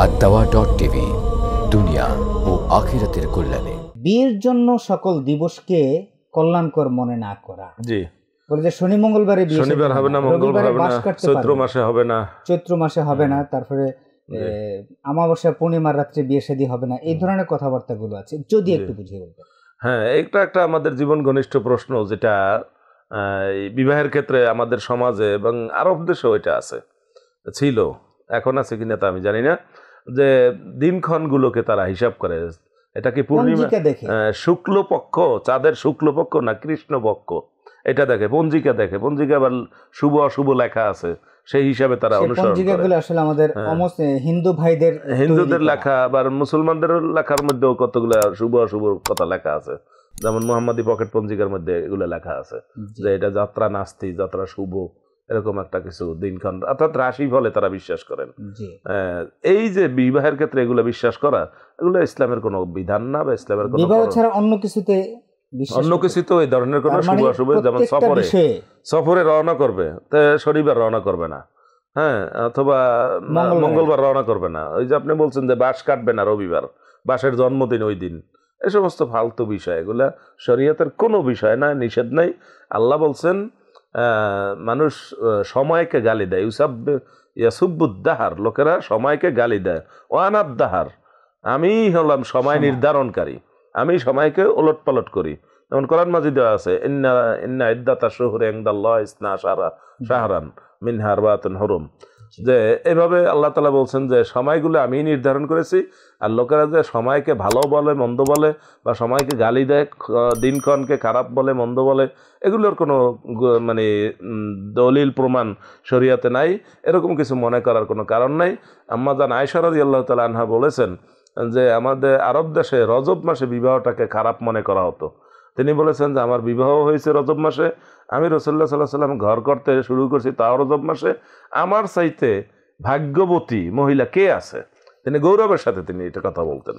ad-dawa.tv দুনিয়া ও আখিরাতের কল্যাণে। বিয়ের জন্য সকল দিবসকে কল্যাণকর মনে না করা। জি, বলে যে শনি মঙ্গলবারে বিয়ে, শনিবার হবে না, মঙ্গলবার হবে না, চৈত্র মাসে হবে না, তারপরে অমাবস্যা পূর্ণিমার রাত্রে বিয়ে শাদী হবে না, এই ধরনের কথাবার্তাগুলো আছে, যদি একটু বুঝিয়ে বলতেন। হ্যাঁ, এইটা একটা আমাদের জীবন ঘনিষ্ঠ প্রশ্ন, যেটা বিবাহের ক্ষেত্রে আমাদের সমাজে এবং আরব দেশেও এটা আছে, ছিল, এখন আছে কিনা তা আমি জানি না, যে দিনক্ষণগুলোকে তারা হিসাব করে। এটা কি পূর্ণিমা, শুক্লপক্ষ, চাঁদের শুক্লপক্ষ না কৃষ্ণপক্ষ, এটা দেখে, পঞ্জিকা দেখে, পঞ্জিকা আবার শুভ অশুভ লেখা আছে, সেই হিসাবে তারা অনুসরণ করে। আসলে আমাদের হিন্দু ভাইদের, হিন্দুদের লেখা আবার মুসলমানদের লেখার মধ্যেও কতগুলো শুভ অশুভ কথা লেখা আছে, যেমন মোহাম্মদী পকেট পঞ্জিকার মধ্যে এগুলো লেখা আছে যে এটা যাত্রা নাস্তি, যাত্রা শুভ, এরকম একটা কিছু দিনক্ষণ, অর্থাৎ রাশি ফলে তারা বিশ্বাস করেন। এই যে বিবাহের ক্ষেত্রে এগুলো বিশ্বাস করা, এগুলো ইসলামের কোনো বিধান না, বা ইসলামের কোনো বিবাহ ছাড়া অন্য কিছুতে এই ধরনের কোনো শুভ অশুভ, যেমন সফরে রওনা করবে, শনিবার রওনা করবে না, হ্যাঁ, অথবা মঙ্গলবার রওনা করবে না, ওই যে আপনি বলছেন যে বাঁশ কাটবে না রবিবার, বাঁশের জন্মদিন ওই দিন, এ সমস্ত ফালতু বিষয়, এগুলা শরীয়তের কোনো বিষয় না, নিষেধ নাই। আল্লাহ বলছেন মানুষ সময়কে গালি দেয়, ইয়াসুবুদ্দাহার, লোকেরা সময়কে গালি দেয়, ওয়ানাদ্দাহার, আমি হলাম সময় নির্ধারণকারী, আমি সময়কে ওলট পালট করি। যেমন কোরআন মাজিদে আছে, ইন্না ইদ্দাতা শুহুরি ইনদাল্লাহি ইসনা শাহরান মিনহা আরবাতুন হুরুম, যে এভাবে আল্লাহ তাআলা বলছেন যে সময়গুলো আমি নির্ধারণ করেছি, আর লোকেরা যে সময়কে ভালো বলে মন্দ বলে, বা সময়কে গালি দেয়, দিনক্ষণকে খারাপ বলে মন্দ বলে, এগুলোর কোনো মানে দলিল প্রমাণ শরীয়তে নাই, এরকম কিছু মনে করার কোনো কারণ নাই। আম্মা জান আয়েশা রাদিয়াল্লাহু তাআলা আনহা বলেছেন যে আমাদের আরব দেশে রজব মাসে বিবাহটাকে খারাপ মনে করা হতো। তিনি বলেছেন যে আমার বিবাহ হয়েছে রজব মাসে, আমি রাসূলুল্লাহ সাল্লাল্লাহু আলাইহি ওয়াসাল্লাম ঘর করতে শুরু করছি তাও রজব মাসে, আমার চাইতে ভাগ্যবতী মহিলা কে আছে? তিনি গৌরবের সাথে তিনি এটা কথা বলতেন।